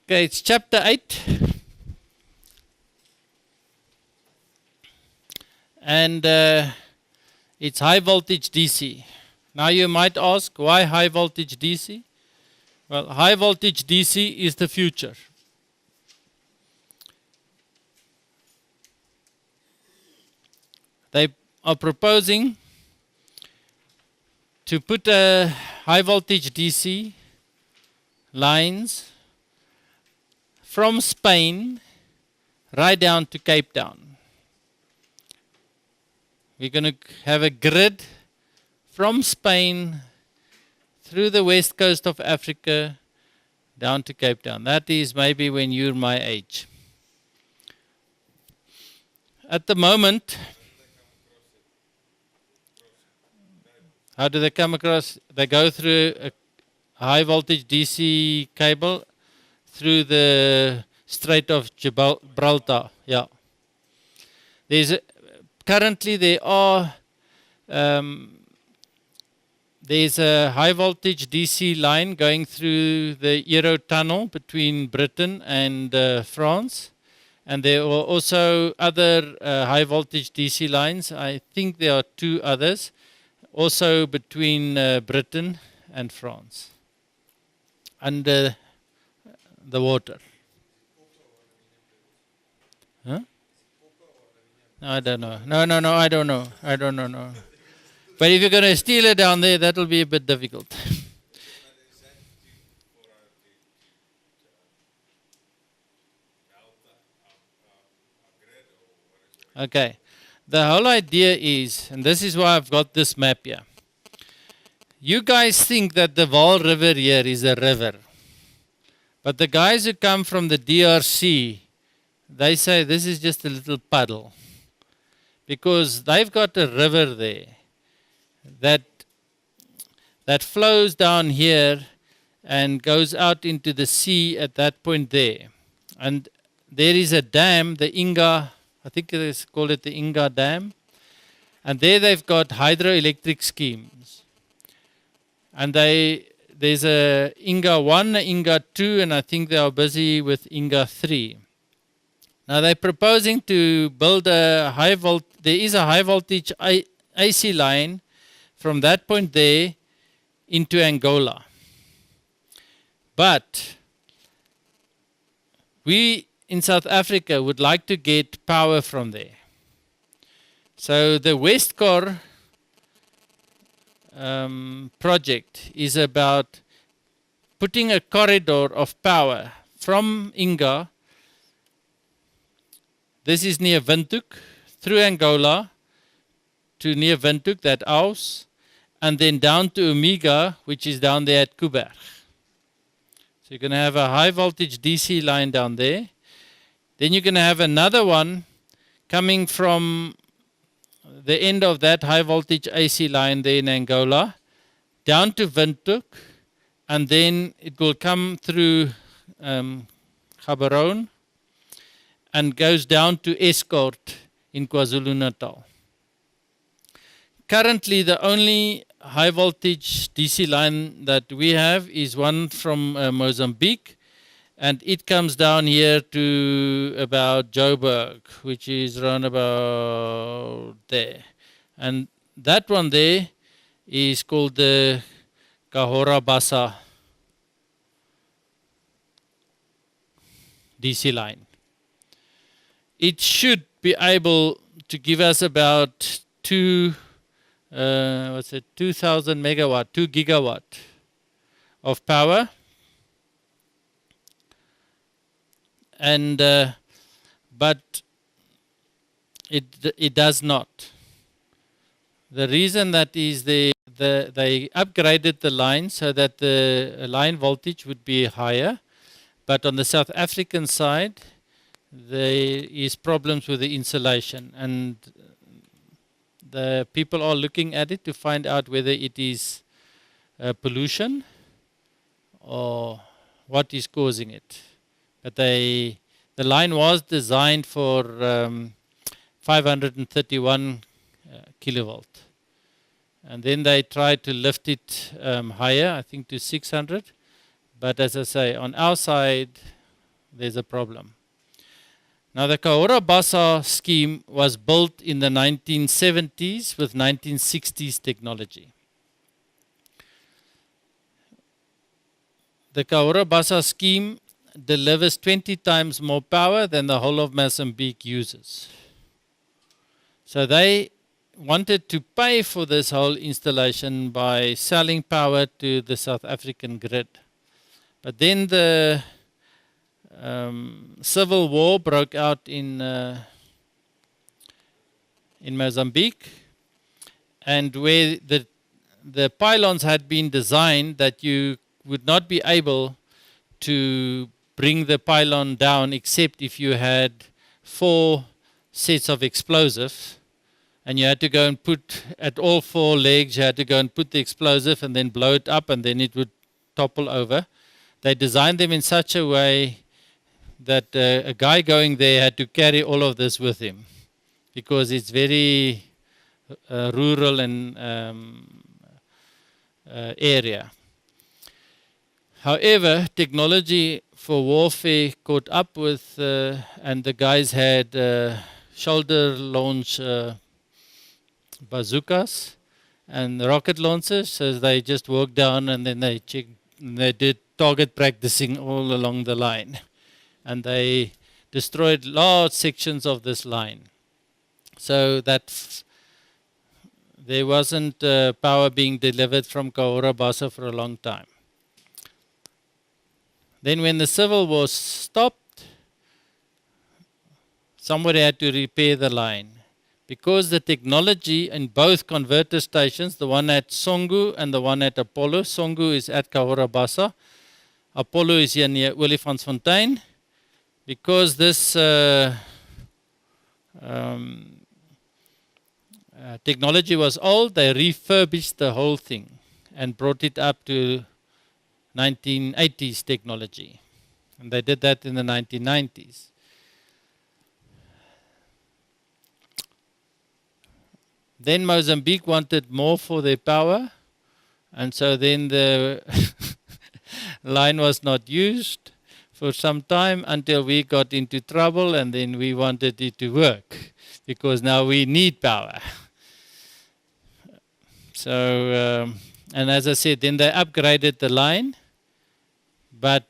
Okay, it's chapter 8. And it's high voltage DC. Now you might ask, why high voltage DC? Well, high voltage DC is the future. They are proposing to put a high voltage DC lines from Spain right down to Cape Town. We're going to have a grid from Spain through the west coast of Africa down to Cape Town. That is maybe when you're my age. At the moment, how do they come across? They go through a high voltage DC cable through the Strait of Gibraltar. Yeah. Currently there are there's a high voltage DC line going through the Eurotunnel between Britain and France, and there are also other high voltage DC lines. I think there are two others also between Britain and France under the water. Huh? I don't know. No, I don't know. I don't know. No. But if you're going to steal it down there, that will be a bit difficult. Okay. The whole idea is, and this is why I've got this map here. You guys think that the Vaal River here is a river. But the guys who come from the DRC, they say this is just a little puddle. Because they've got a river there that flows down here and goes out into the sea at that point there. And there is a dam, the Inga, I think they call it the Inga Dam. And there they've got hydroelectric schemes. And there's a Inga 1, a Inga 2, and I think they are busy with Inga 3. Now they're proposing to build a there is a high voltage AC line from that point there into Angola. But we in South Africa would like to get power from there. So the Westcor project is about putting a corridor of power from Inga. This is near Windhoek, through Angola to near Windhoek, that Aus, and then down to Omega, which is down there at Kuberg. So you're going to have a high voltage DC line down there. Then you're going to have another one coming from the end of that high voltage AC line there in Angola, down to Windhoek, and then it will come through Gaborone, and goes down to Escort in KwaZulu-Natal. Currently, the only high voltage DC line that we have is one from Mozambique, and it comes down here to about Joburg, which is around about there. And that one there is called the Kahora Basa DC line. It should be able to give us about 2,000 megawatt, 2 gigawatt of power. And but it does not. The reason that is they upgraded the line so that the line voltage would be higher, but on the South African side there is problems with the insulation, and the people are looking at it to find out whether it is pollution or what is causing it. But the line was designed for 531 kilovolt, and then they tried to lift it higher, I think to 600. But as I say, on our side, there's a problem. Now the Kahora Basa scheme was built in the 1970s with 1960s technology. The Kahora Basa scheme delivers 20 times more power than the whole of Mozambique uses. So they wanted to pay for this whole installation by selling power to the South African grid. But then the civil war broke out in Mozambique, and where the pylons had been designed that you would not be able to bring the pylon down except if you had 4 sets of explosives, and you had to go and put at all 4 legs, you had to go and put the explosive and then blow it up and then it would topple over. They designed them in such a way that a guy going there had to carry all of this with him, because it's very rural and area. However, technology for warfare caught up with, and the guys had shoulder launch bazookas and rocket launchers, so they just walked down and then they did target practicing all along the line. And they destroyed large sections of this line. So that there wasn't power being delivered from Kahora Basa for a long time. Then when the civil war stopped, somebody had to repair the line. Because the technology in both converter stations, the one at Songu and the one at Apollo, Songu is at Kahora Basa, Apollo is here near Olifantsfontein. Because this technology was old, they refurbished the whole thing and brought it up to 1980s technology. And they did that in the 1990s. Then Mozambique wanted more for their power, and so then the line was not used for some time until we got into trouble, and then we wanted it to work because now we need power. So, and as I said, then they upgraded the line, but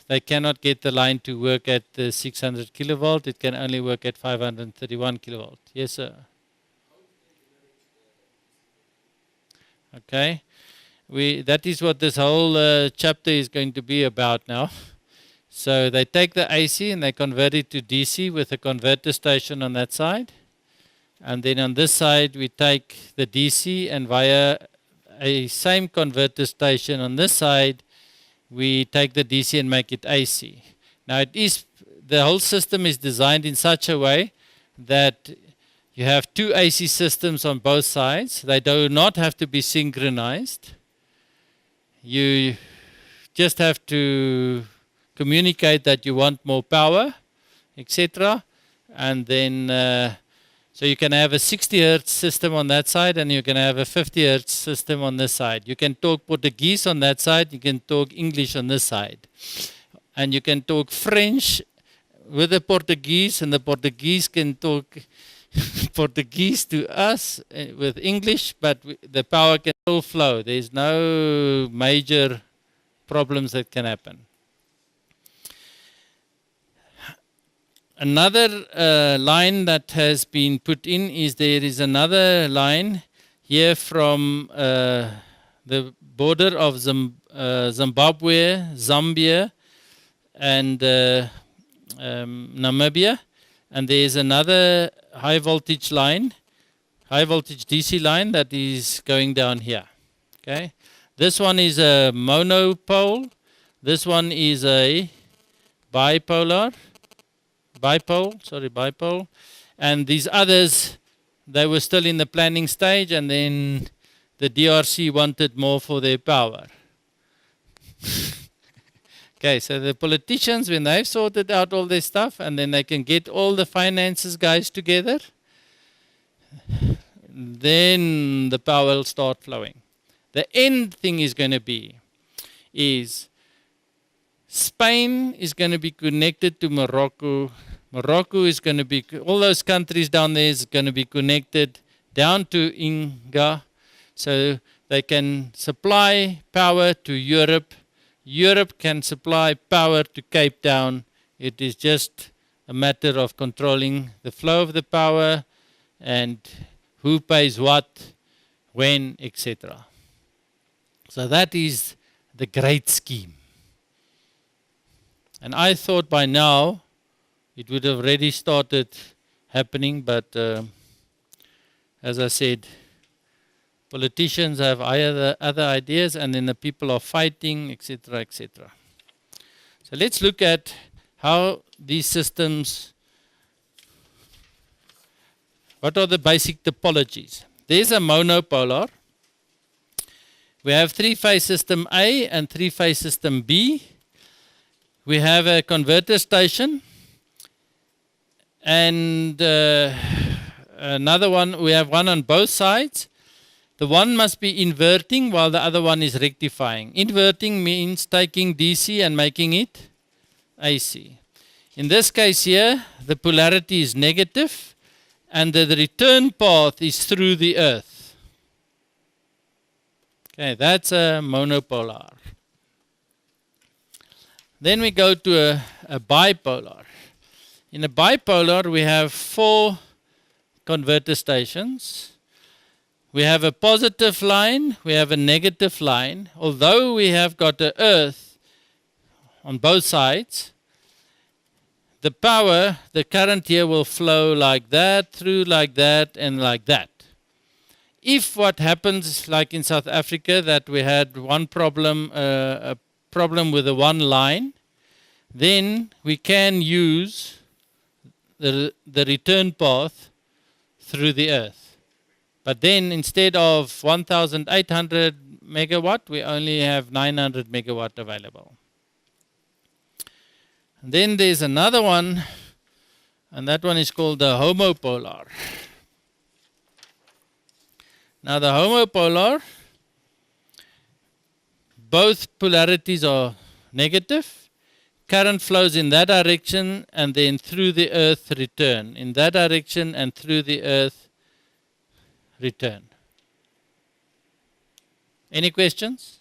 they cannot get the line to work at the 600 kilovolt. It can only work at 531 kilovolt. Yes, sir. Okay. That is what this whole chapter is going to be about now. So they take the AC and they convert it to DC with a converter station on that side. And then on this side we take the DC, and via a same converter station on this side we take the DC and make it AC. Now the whole system is designed in such a way that you have 2 AC systems on both sides. They do not have to be synchronized. You just have to communicate that you want more power, etc. And then, so you can have a 60 hertz system on that side, and you can have a 50 hertz system on this side. You can talk Portuguese on that side, you can talk English on this side. And you can talk French with the Portuguese, and the Portuguese can talk Portuguese to us with English, but the power can still flow. There's no major problems that can happen. Another line that has been put in is there is another line here from the border of Zimbabwe, Zambia, and Namibia, and there is another high voltage line, high voltage DC line that is going down here. Okay, this one is a monopole. This one is a bipole, and these others, they were still in the planning stage, and then the DRC wanted more for their power. Okay, so the politicians, when they've sorted out all their stuff, and then they can get all the finances guys together, then the power will start flowing. The end thing is going to be is Spain is going to be connected to Morocco. Morocco is going to be, all those countries down there is going to be connected down to Inga. So they can supply power to Europe. Europe can supply power to Cape Town. It is just a matter of controlling the flow of the power and who pays what, when, etc. So that is the great scheme. And I thought by now it would have already started happening, but as I said, politicians have other ideas, and then the people are fighting, etc., etc. So let's look at how these systems, what are the basic topologies? There's a monopolar. We have three-phase system A and three-phase system B. We have a converter station, and another one, we have one on both sides. The one must be inverting while the other one is rectifying. Inverting means taking DC and making it AC. In this case here, the polarity is negative, and the return path is through the earth. Okay, that's a monopolar. Then we go to a bipolar. In a bipolar, we have 4 converter stations. We have a positive line, we have a negative line. Although we have got the earth on both sides, the power, the current here will flow like that, through like that, and like that. If what happens, like in South Africa, that we had one problem, a problem with the one line, then we can use the return path through the earth. But then instead of 1,800 megawatt, we only have 900 megawatt available. And then there's another one, and that one is called the homopolar. Now the homopolar, both polarities are negative. Current flows in that direction and then through the earth return. In that direction and through the earth return. Any questions?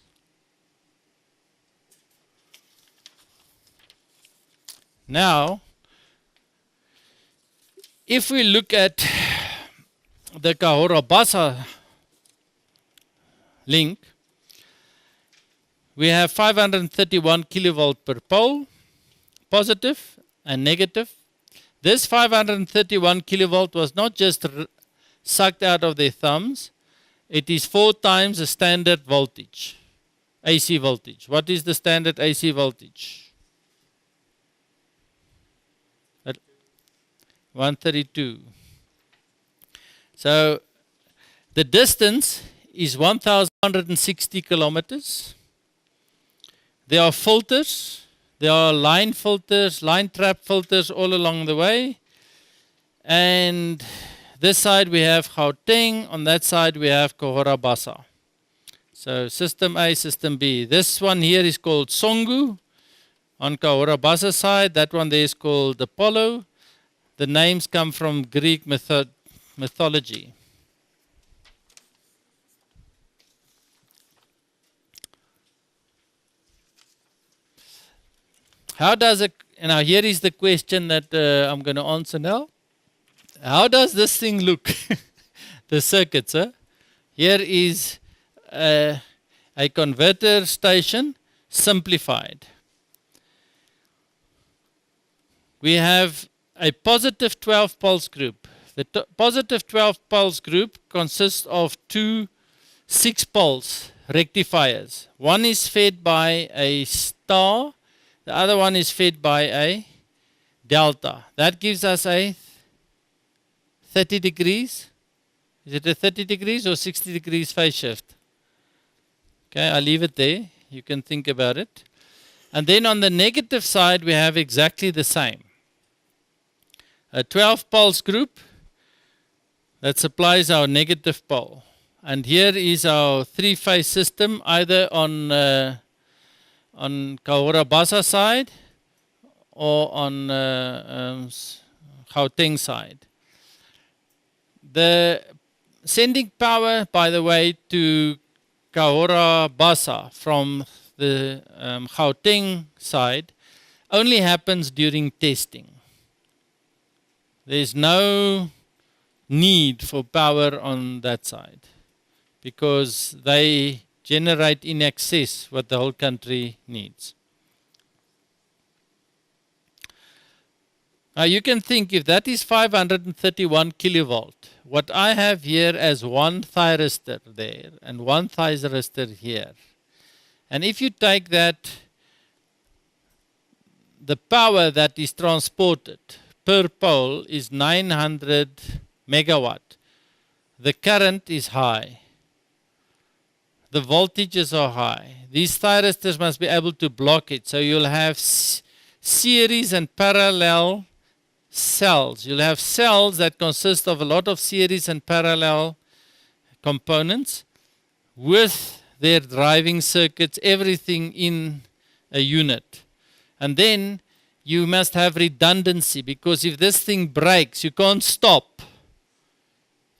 Now, if we look at the Kahora Basa link, we have 531 kilovolt per pole, positive and negative. This 531 kilovolt was not just sucked out of their thumbs, it is 4 times the standard voltage, AC voltage. What is the standard AC voltage? 132. So the distance is 1,160 kilometers. There are filters, there are line filters, line trap filters all along the way. And this side we have Gauteng, on that side we have Kahora Basa. So system A, system B. This one here is called Songu on Kahora Basa side. That one there is called Apollo. The names come from Greek mythology. How does it, now here is the question that I'm going to answer now. How does this thing look? The circuit, sir. Here is a converter station simplified. We have a positive 12 pulse group. The positive 12 pulse group consists of 2 6 pulse rectifiers. One is fed by a star, the other one is fed by a delta. That gives us a 30 degrees. Is it a 30 degrees or 60 degrees phase shift? Okay, I'll leave it there. You can think about it. And then on the negative side, we have exactly the same. A 12 pulse group that supplies our negative pole. And here is our 3-phase system, either on on Kahora Basa side or on Gauteng side. The sending power, by the way, to Kahora Basa from the Gauteng side only happens during testing. There's no need for power on that side because they generate in excess what the whole country needs. Now you can think if that is 531 kilovolt, what I have here as one thyristor there and one thyristor here. And if you take that, the power that is transported per pole is 900 megawatt. The current is high. The voltages are high. These thyristors must be able to block it. So you'll have series and parallel cells. You'll have cells that consist of a lot of series and parallel components with their driving circuits, everything in a unit. And then you must have redundancy, because if this thing breaks, you can't stop.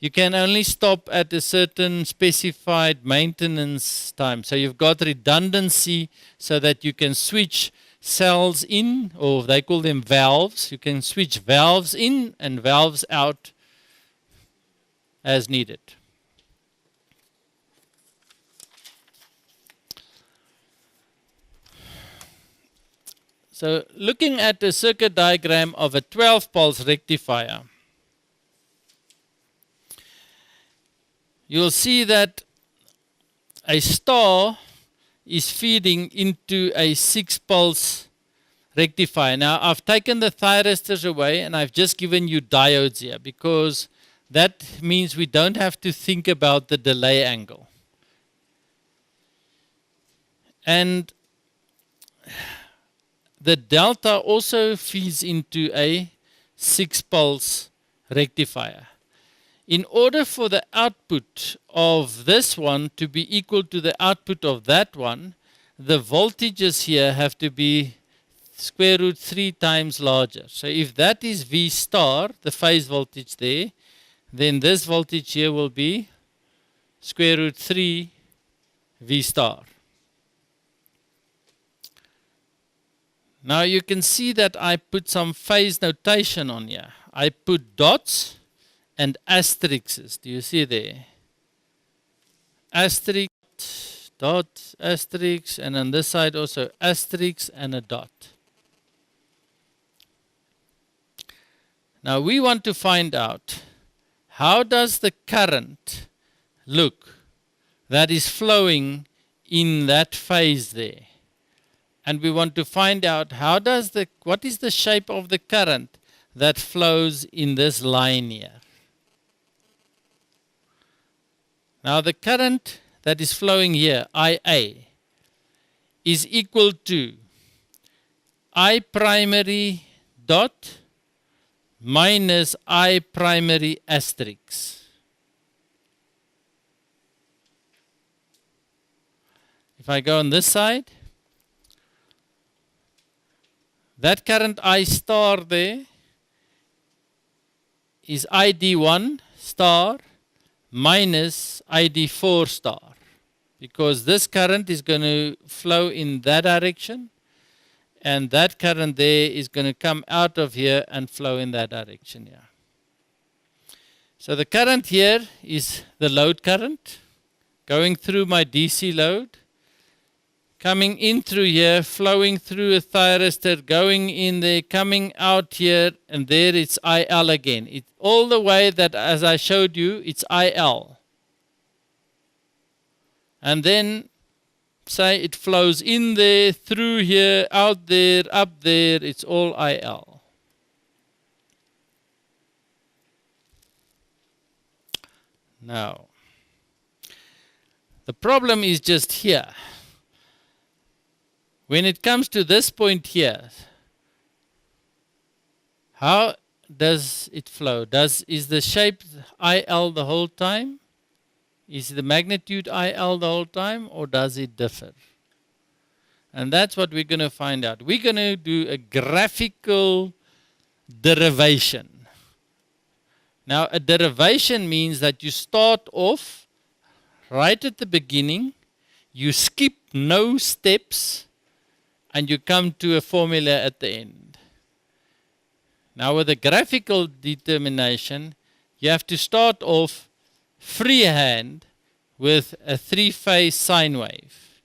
You can only stop at a certain specified maintenance time. So you've got redundancy so that you can switch cells in, or they call them valves. You can switch valves in and valves out as needed. So looking at the circuit diagram of a 12-pulse rectifier, you'll see that a star is feeding into a 6-pulse rectifier. Now I've taken the thyristors away and I've just given you diodes here, because that means we don't have to think about the delay angle. And the delta also feeds into a 6-pulse rectifier. In order for the output of this one to be equal to the output of that one, the voltages here have to be square root 3 times larger. So if that is V star, the phase voltage there, then this voltage here will be square root 3 V star. Now you can see that I put some phase notation on here. I put dots and asterisks. Do you see there? Asterisk, dot, asterisk, and on this side also asterisk and a dot. Now we want to find out, how does the current look that is flowing in that phase there? And we want to find out what is the shape of the current that flows in this line here. Now the current that is flowing here, IA, is equal to I primary dot minus I primary asterisk. If I go on this side, that current I star there is ID1 star minus ID4 star, because this current is going to flow in that direction and that current there is going to come out of here and flow in that direction here. So the current here is the load current going through my DC load, coming in through here, flowing through a thyristor, going in there, coming out here, and there it's IL again. It, all the way that, as I showed you, it's IL. And then, say it flows in there, through here, out there, up there, it's all IL. Now, the problem is just here. When it comes to this point here, how does it flow? Is the shape IL the whole time? Is the magnitude IL the whole time, or does it differ? And that's what we're going to find out. We're going to do a graphical derivation. Now, a derivation means that you start off right at the beginning, you skip no steps, and you come to a formula at the end. Now, with a graphical determination, you have to start off freehand with a three-phase sine wave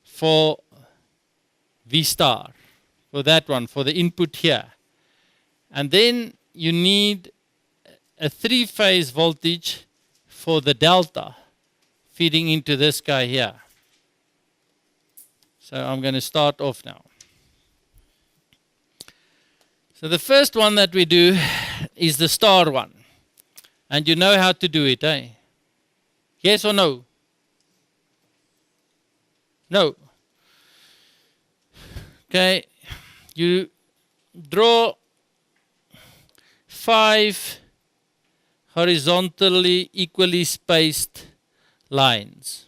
for V star, for that one, for the input here. And then you need a three-phase voltage for the delta feeding into this guy here. So I'm going to start off now. So the first one that we do is the star one. And you know how to do it, eh? Yes or no? No. Okay, you draw 5 horizontally equally spaced lines.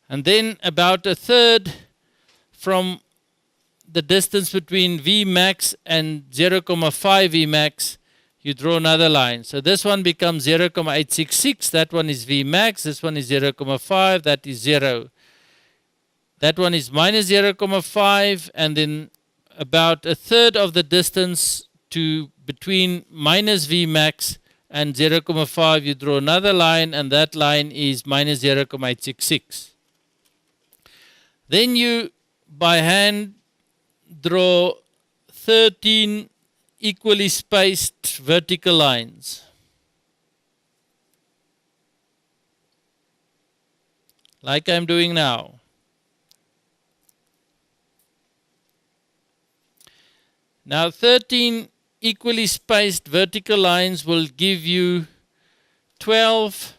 And then about a third from the distance between Vmax and 0,5 Vmax, you draw another line. So this one becomes 0,866, that one is Vmax, this one is 0,5, that is 0. That one is minus 0,5, and then about a third of the distance to between minus Vmax and 0,5, you draw another line, and that line is minus 0,866. Then you, by hand, draw 13 equally spaced vertical lines. Like I'm doing now. Now 13 equally spaced vertical lines will give you 12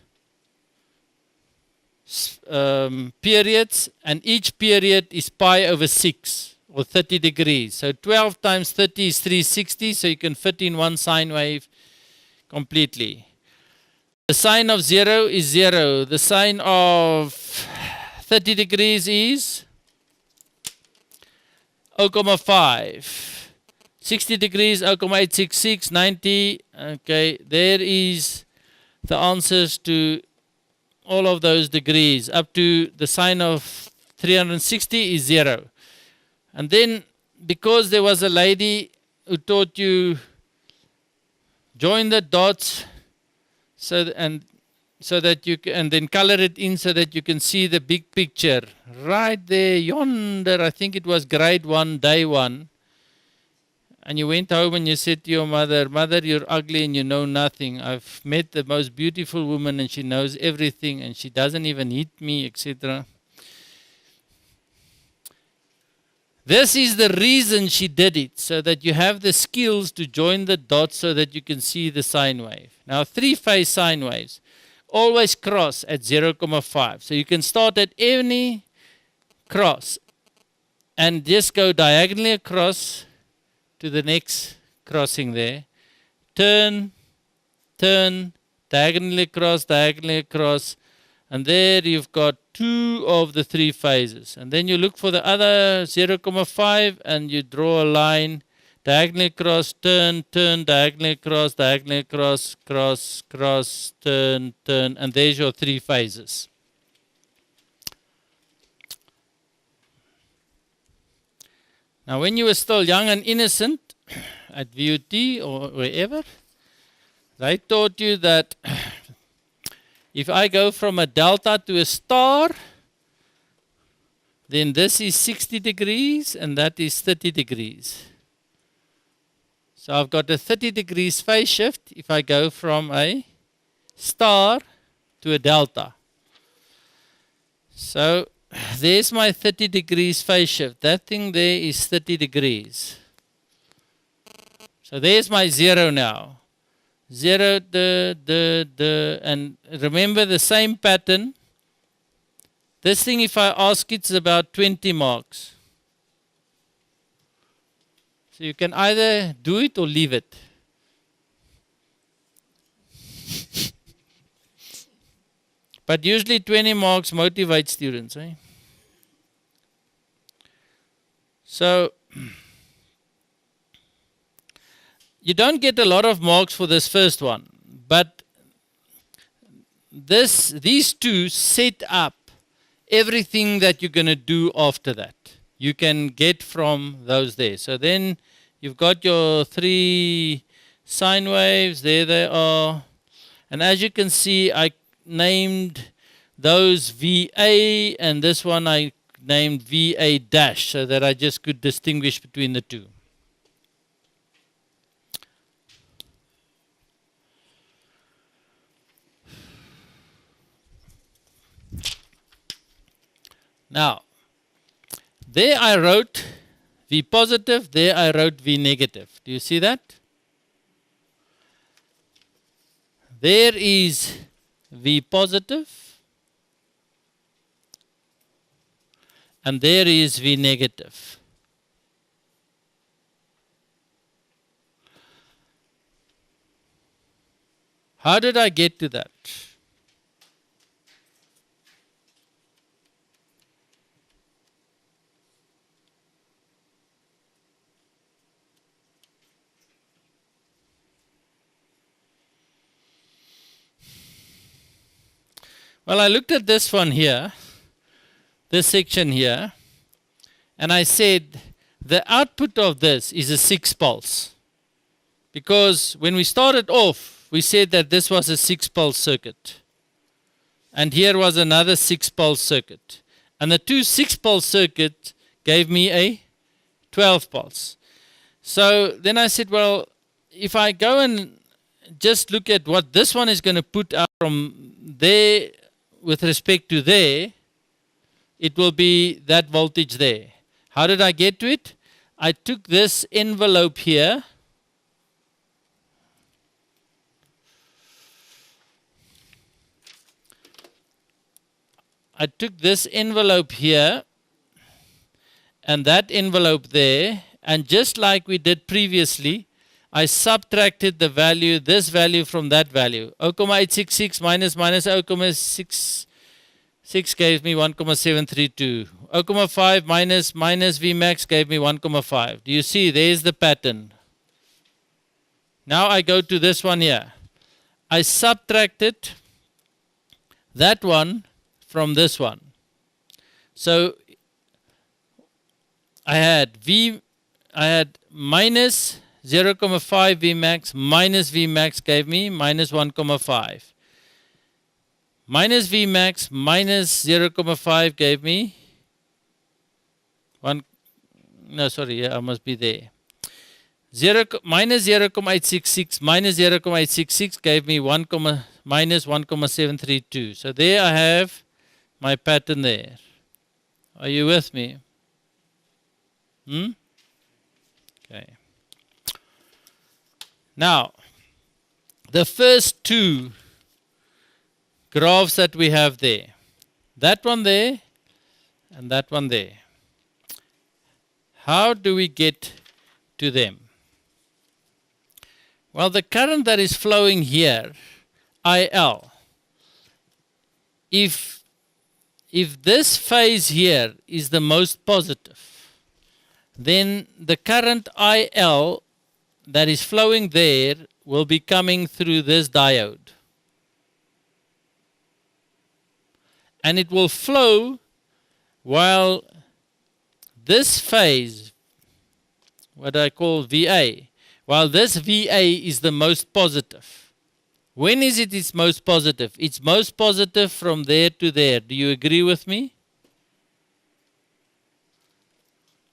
periods, and each period is pi over 6 or 30 degrees. So 12 times 30 is 360, so you can fit in one sine wave completely. The sine of 0 is 0. The sine of 30 degrees is 0,5. 60 degrees, 0,866, 90. Okay, there is the answers to all of those degrees. Up to the sine of 360 is 0. And then, because there was a lady who taught you join the dots so that you can, and then color it in so that you can see the big picture. Right there, yonder, I think it was grade 1, day 1. And you went home and you said to your mother, "Mother, you're ugly and you know nothing. I've met the most beautiful woman and she knows everything and she doesn't even hit me," etc. This is the reason she did it, so that you have the skills to join the dots so that you can see the sine wave. Now, three-phase sine waves always cross at 0,5. So you can start at any cross and just go diagonally across to the next crossing there. Turn, turn, diagonally across, and there you've got 2 of the 3 phases. And then you look for the other 0,5 and you draw a line, diagonally across, turn, turn, diagonally across, cross, turn, turn, and there's your 3 phases. Now, when you were still young and innocent at VUT or wherever, they taught you that if I go from a delta to a star, then this is 60 degrees and that is 30 degrees. So I've got a 30 degrees phase shift if I go from a star to a delta. So there's my 30 degrees phase shift. That thing there is 30 degrees. So there's my 0 now. 0, and remember the same pattern. This thing, if I ask it's about 20 marks. So you can either do it or leave it. But usually 20 marks motivate students. Eh? So you don't get a lot of marks for this first one, but these two set up everything that you're going to do after that. You can get from those there. So then you've got your 3 sine waves, there they are. And as you can see, I named those VA, and this one I named VA dash, so that I just could distinguish between the two. Now, there I wrote V positive, there I wrote V negative. Do you see that? There is V positive, and there is V negative. How did I get to that? Well, I looked at this one here, this section here, and I said the output of this is a 6 pulse. Because when we started off, we said that this was a 6 pulse circuit. And here was another 6 pulse circuit. And the two 6 pulse circuits gave me a 12 pulse. So then I said, well, if I go and just look at what this one is going to put out from there with respect to there, it will be that voltage there. How did I get to it? I took this envelope here, and that envelope there, and just like we did previously, I subtracted the value, this value from that value. 0.866 minus 0.66 gave me 1.732. 0.5 minus Vmax gave me 1.5. Do you see? There's the pattern. Now I go to this one here. I subtracted that one from this one. So I had minus 0.5 Vmax minus Vmax gave me minus 1.5. Minus Vmax minus 0.5 gave me I must be there. Minus 0.866 minus 0.866 gave me minus 1.732. So there I have my pattern there. Are you with me? Okay. Now, the first two graphs that we have there, that one there and that one there, how do we get to them? Well, the current that is flowing here, IL, if this phase here is the most positive, then the current IL that is flowing there will be coming through this diode. And it will flow while this phase, what I call VA, while this VA is the most positive. When is it its most positive? It's most positive from there to there. Do you agree with me?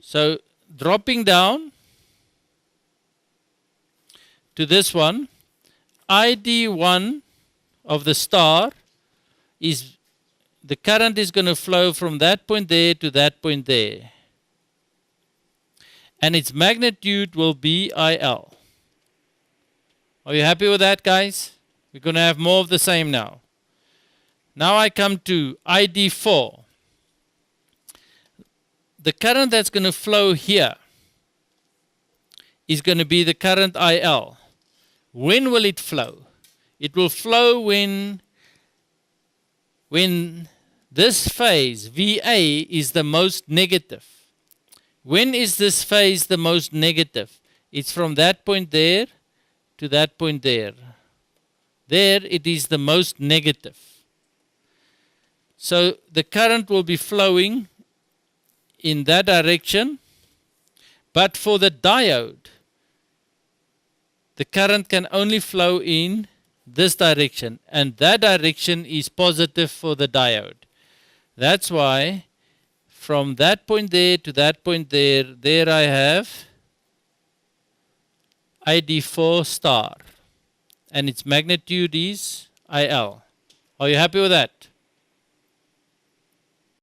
So dropping down to this one, ID1 of the star is the current is going to flow from that point there to that point there. And its magnitude will be IL. Are you happy with that, guys? We're going to have more of the same now. Now I come to ID4. The current that's going to flow here is going to be the current IL. When will it flow? It will flow when when this phase VA is the most negative. When is this phase the most negative? It's from that point there to that point there. There it is the most negative. So the current will be flowing in that direction, but for the diode, the current can only flow in this direction, and that direction is positive for the diode. That's why from that point there to that point there, there I have ID4 star, and its magnitude is IL. Are you happy with that?